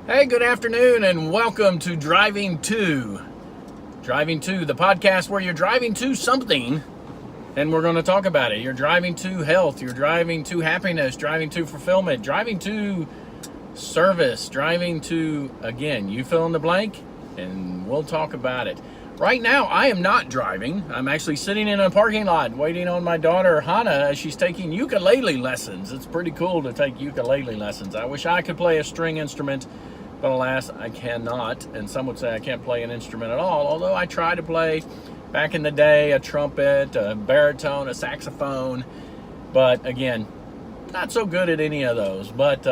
Hey, good afternoon, and welcome to Driving To. Driving To, the podcast where you're driving to something, and we're going to talk about it. You're driving to health, you're driving to happiness, driving to fulfillment, driving to service, driving to, again, you fill in the blank, and we'll talk about it. Right now, I am not driving. I'm actually sitting in a parking lot waiting on my daughter, Hannah, as she's taking ukulele lessons. It's pretty cool to take ukulele lessons. I wish I could play a string instrument, but alas, I cannot. And some would say I can't play an instrument at all, although I tried to play back in the day a trumpet, a baritone, a saxophone. But again, not so good at any of those. But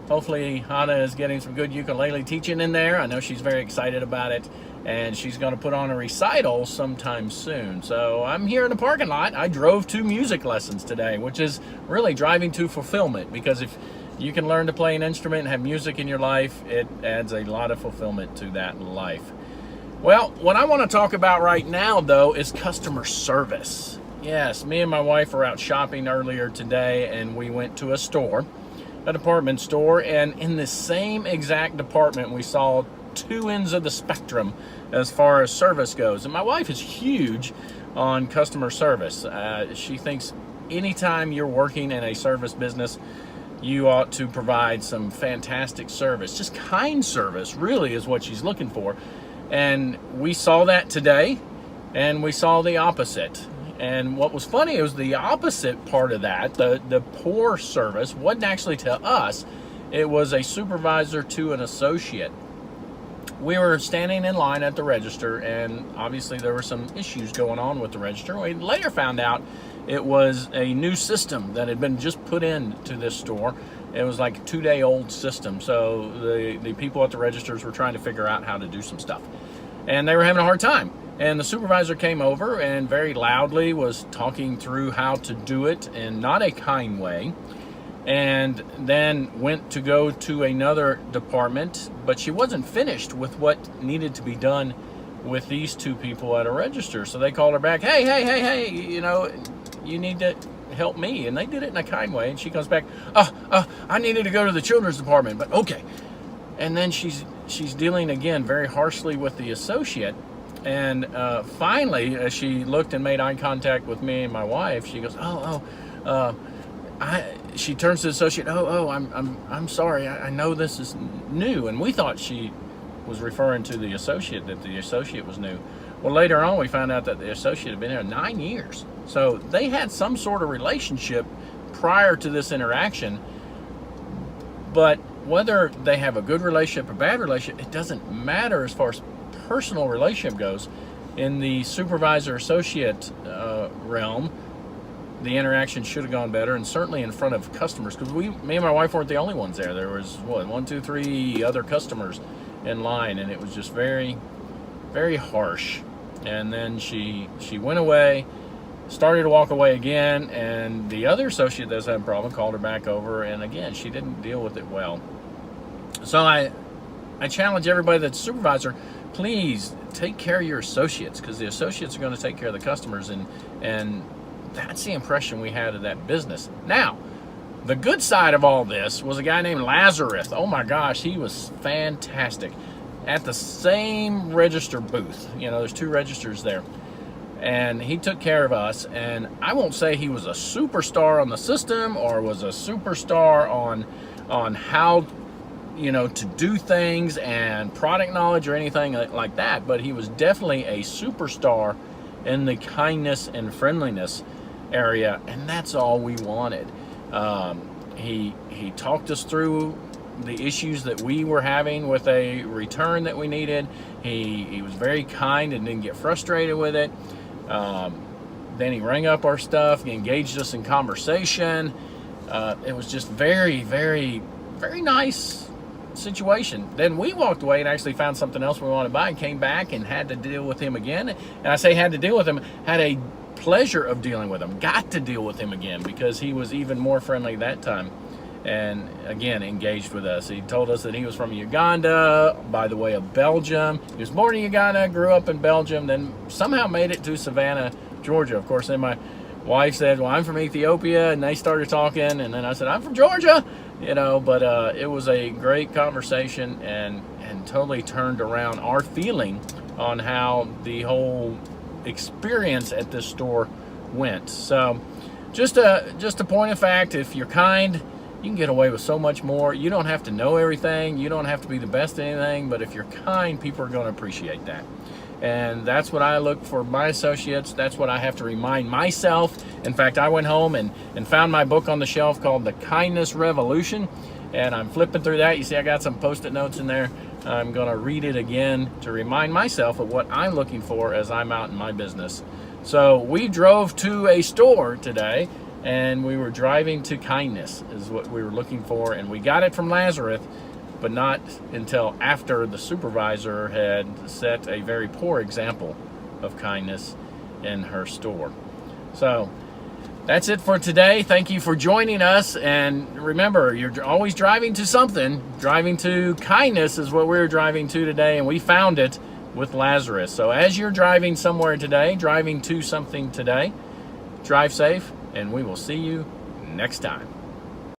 hopefully Hannah is getting some good ukulele teaching in there. I know she's very excited about it, and she's going to put on a recital sometime soon. So I'm here in the parking lot. I drove to music lessons today, which is really driving to fulfillment, because if you can learn to play an instrument and have music in your life, it adds a lot of fulfillment to that life. Well, what I want to talk about right now, though, is customer service. Yes, me and my wife were out shopping earlier today, and we went to a store, a department store, and in the same exact department, we saw two ends of the spectrum as far as service goes. And my wife is huge on customer service. She thinks anytime you're working in a service business, you ought to provide some fantastic service. Just kind service really is what she's looking for. And we saw that today, and we saw the opposite. And what was funny was the opposite part of that, the poor service, wasn't actually to us. It was a supervisor to an associate. We were standing in line at the register, and obviously there were some issues going on with the register. We later found out it was a new system that had been just put into this store. It was like a 2-day-old system, so the people at the registers were trying to figure out how to do some stuff. And they were having a hard time. And the supervisor came over and very loudly was talking through how to do it in not a kind way, and then went to go to another department, but she wasn't finished with what needed to be done with these two people at a register. So they called her back, hey, you need to help me. And they did it in a kind way. And she comes back, I needed to go to the children's department, but okay. And then she's dealing again very harshly with the associate. And finally, as she looked and made eye contact with me and my wife, she goes, she turns to the associate, I'm sorry, I know this is new. And we thought she was referring to the associate, that the associate was new. Well, later on, we found out that the associate had been there 9 years. So they had some sort of relationship prior to this interaction. But whether they have a good relationship or bad relationship, it doesn't matter as far as personal relationship goes. In the supervisor-associate realm, the interaction should have gone better, and certainly in front of customers, because me and my wife weren't the only ones there. There was, 1, 2, 3 other customers in line, and it was just very, very harsh. And then she went away, started to walk away again, and the other associate that's had a problem called her back over, and again, she didn't deal with it well. So I challenge everybody that's a supervisor, please take care of your associates, because the associates are going to take care of the customers, and that's the impression we had of that business. Now, the good side of all this was a guy named Lazarus. Oh my gosh, he was fantastic. At the same register booth, there's 2 registers there, and he took care of us. And I won't say he was a superstar on the system or was a superstar on how to do things and product knowledge or anything like that, but he was definitely a superstar in the kindness and friendliness area, and that's all we wanted. He talked us through the issues that we were having with a return that we needed. He was very kind and didn't get frustrated with it. Then he rang up our stuff. He engaged us in conversation. It was just very, very, very nice situation. Then we walked away and actually found something else we wanted to buy and came back and had to deal with him again. And I say had to deal with him, had a pleasure of dealing with him, got to deal with him again, because he was even more friendly that time, and again engaged with us. He told us that he was from Uganda, by the way of Belgium. He was born in Uganda, grew up in Belgium, then somehow made it to Savannah, Georgia. Of course, then my wife said, well, I'm from Ethiopia, and they started talking, and then I said, I'm from Georgia, But it was a great conversation and totally turned around our feeling on how the whole experience at this store went. So just a point of fact, if you're kind, you can get away with so much more. You don't have to know everything. You don't have to be the best at anything, but if you're kind, people are going to appreciate that. And that's what I look for my associates. That's what I have to remind myself. In fact, I went home and found my book on the shelf called The Kindness Revolution. And I'm flipping through that. You see, I got some Post-it notes in there. I'm going to read it again to remind myself of what I'm looking for as I'm out in my business. So we drove to a store today, and we were driving to kindness is what we were looking for. And we got it from Lazarus, but not until after the supervisor had set a very poor example of kindness in her store. So that's it for today. Thank you for joining us. And remember, you're always driving to something. Driving to kindness is what we're driving to today, and we found it with Lazarus. So as you're driving somewhere today, driving to something today, drive safe, and we will see you next time.